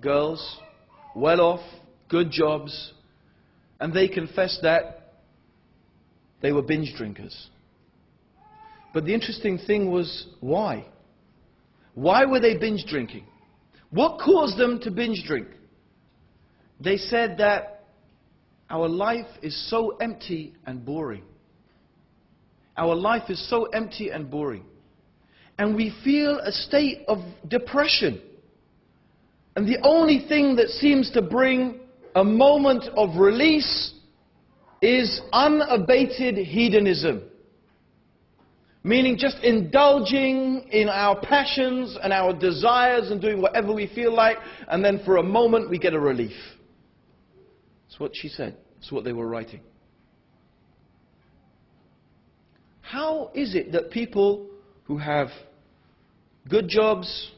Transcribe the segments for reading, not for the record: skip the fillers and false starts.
girls, well off, good jobs, and they confessed that they were binge drinkers. But the interesting thing was, why? Why were they binge drinking? What caused them to binge drink? They said that our life is so empty and boring. Our life is so empty and boring. And we feel a state of depression. And the only thing that seems to bring a moment of release is unabated hedonism. Meaning just indulging in our passions and our desires and doing whatever we feel like, and then for a moment we get a relief. That's what she said. That's what they were writing. How is it that people who have good jobs,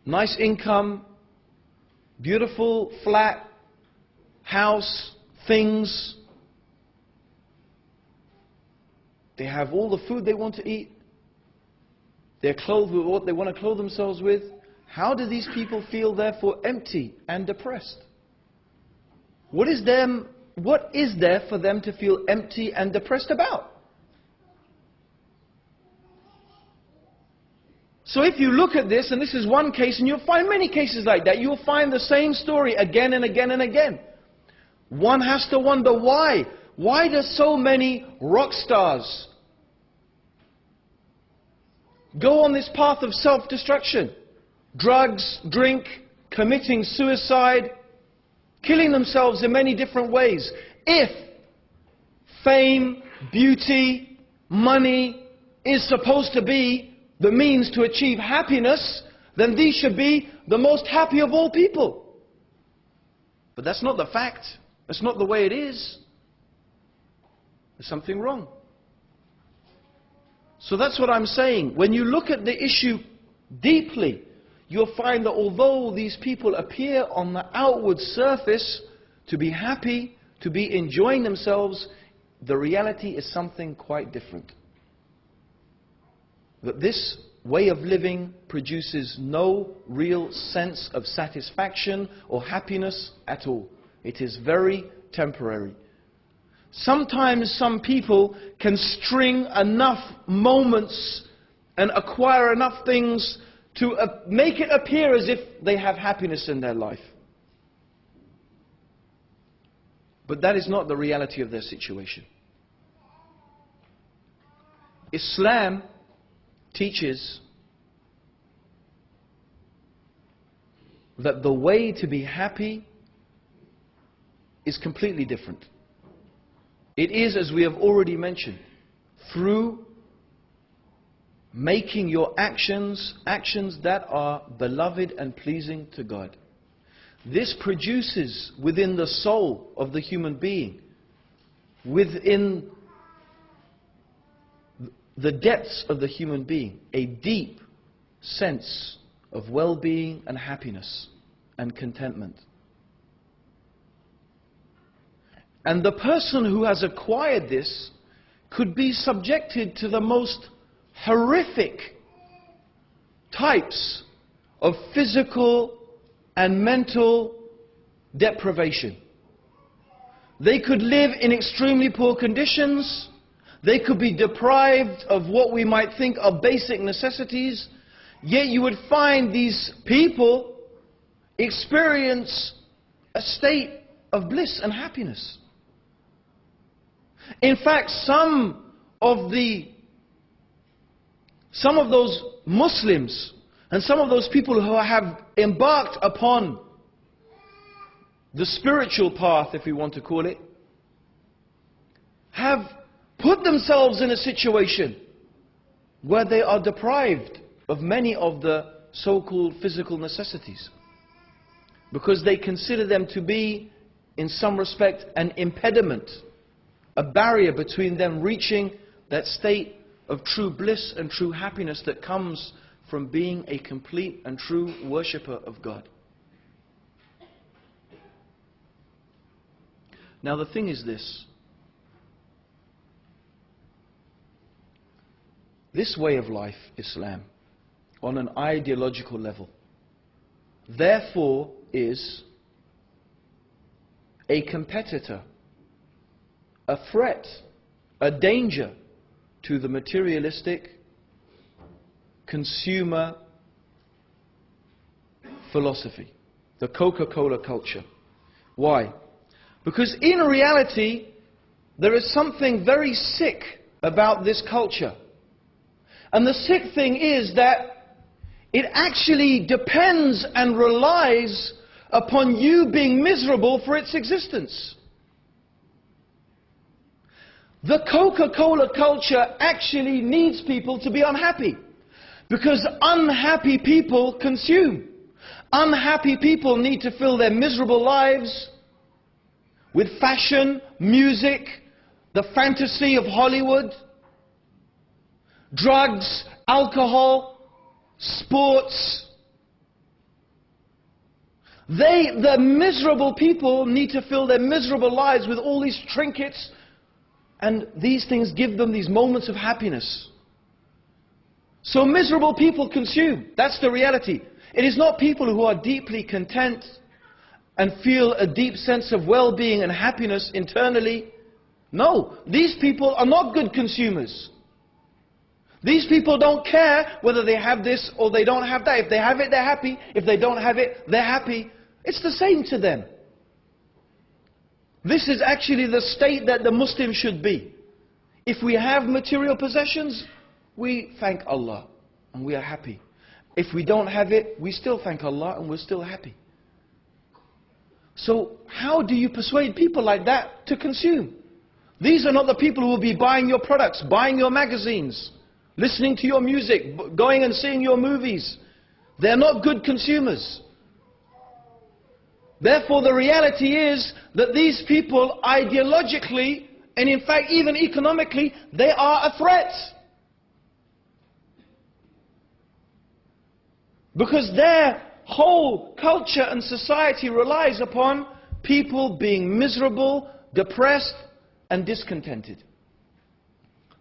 nice income, beautiful flat, house, things, they have all the food they want to eat, they're clothed with what they want to clothe themselves with, how do these people feel therefore empty and depressed? What is there for them to feel empty and depressed about? So if you look at this, and this is one case, and you'll find many cases like that, you'll find the same story again and again and again. One has to wonder why. Why do so many rock stars go on this path of self-destruction? Drugs, drink, committing suicide, killing themselves in many different ways. If fame, beauty, money is supposed to be the means to achieve happiness, then these should be the most happy of all people. But that's not the fact. That's not the way it is. There's something wrong. So that's what I'm saying. When you look at the issue deeply, you'll find that although these people appear on the outward surface to be happy, to be enjoying themselves, the reality is something quite different. That this way of living produces no real sense of satisfaction or happiness at all. It is very temporary. Sometimes some people can string enough moments and acquire enough things to make it appear as if they have happiness in their life. But that is not the reality of their situation. Islam teaches that the way to be happy is completely different. It is, as we have already mentioned, through making your actions that are beloved and pleasing to God. This produces within the soul of the human being, within the depths of the human being, a deep sense of well-being and happiness and contentment. And the person who has acquired this could be subjected to the most horrific types of physical and mental deprivation. They could live in extremely poor conditions. They could be deprived of what we might think are basic necessities. Yet you would find these people experience a state of bliss and happiness. In fact, some of those Muslims and some of those people who have embarked upon the spiritual path, if we want to call it, have put themselves in a situation where they are deprived of many of the so-called physical necessities, because they consider them to be, in some respect, an impediment, a barrier between them reaching that state of true bliss and true happiness that comes from being a complete and true worshipper of God. Now the thing is this. This way of life, Islam, on an ideological level, therefore is a competitor, a threat, a danger to the materialistic consumer philosophy, the Coca-Cola culture. Why? Because in reality, there is something very sick about this culture. And the sick thing is that it actually depends and relies upon you being miserable for its existence. The Coca-Cola culture actually needs people to be unhappy, because unhappy people consume. Unhappy people need to fill their miserable lives with fashion, music, the fantasy of Hollywood, drugs, alcohol, sports. The miserable people need to fill their miserable lives with all these trinkets, and these things give them these moments of happiness. So miserable people consume. That's the reality. It is not people who are deeply content and feel a deep sense of well-being and happiness internally. No, these people are not good consumers. These people don't care whether they have this or they don't have that. If they have it, they're happy. If they don't have it, they're happy. It's the same to them. This is actually the state that the Muslim should be. If we have material possessions, we thank Allah and we are happy. If we don't have it, we still thank Allah and we're still happy. So how do you persuade people like that to consume? These are not the people who will be buying your products, buying your magazines, listening to your music, going and seeing your movies. They're not good consumers. Therefore, the reality is that these people ideologically, and in fact even economically, they are a threat. Because their whole culture and society relies upon people being miserable, depressed, and discontented.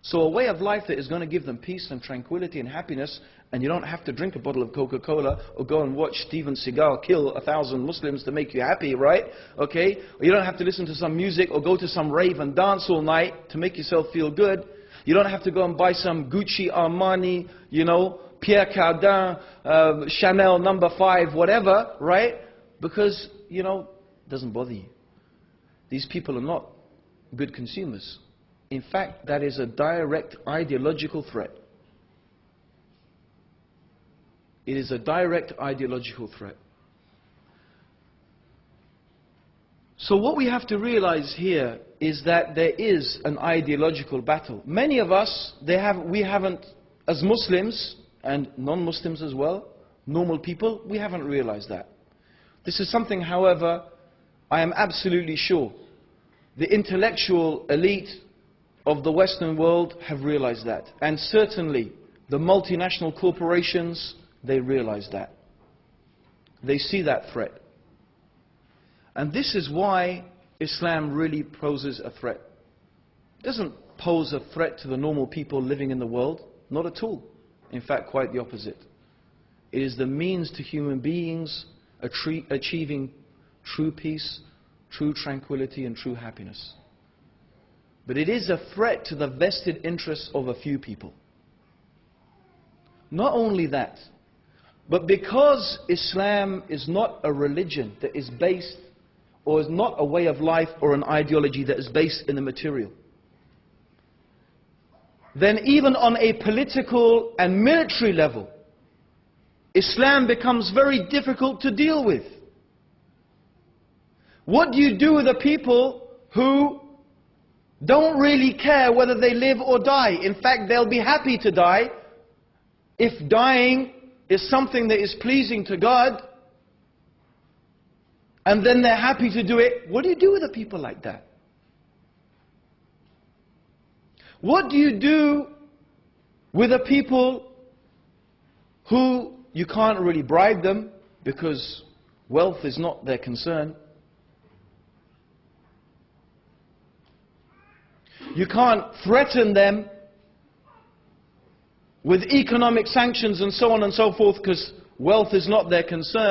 So a way of life that is going to give them peace and tranquility and happiness, and you don't have to drink a bottle of Coca-Cola or go and watch Steven Seagal kill 1,000 Muslims to make you happy, right? Okay? Or you don't have to listen to some music or go to some rave and dance all night to make yourself feel good. You don't have to go and buy some Gucci, Armani, Pierre Cardin, Chanel No. 5, whatever, right? Because, it doesn't bother you. These people are not good consumers. In fact, that is a direct ideological threat. It is a direct ideological threat. So what we have to realize here is that there is an ideological battle. Many of us, we haven't, as Muslims, and non-Muslims as well, normal people, we haven't realized that. This is something, however, I am absolutely sure the intellectual elite of the Western world have realized that. And certainly the multinational corporations, they realize that. They see that threat. And this is why Islam really poses a threat. It doesn't pose a threat to the normal people living in the world, not at all. In fact, quite the opposite. It is the means to human beings achieving true peace, true tranquility, and true happiness. But it is a threat to the vested interests of a few people. Not only that, but because Islam is not a religion that is based, or is not a way of life or an ideology that is based in the material, then even on a political and military level, Islam becomes very difficult to deal with. What do you do with the people who don't really care whether they live or die? In fact, they'll be happy to die if dying is something that is pleasing to God, and then they're happy to do it. What do you do with the people like that? What do you do with the people who you can't really bribe them because wealth is not their concern? You can't threaten them with economic sanctions and so on and so forth because wealth is not their concern.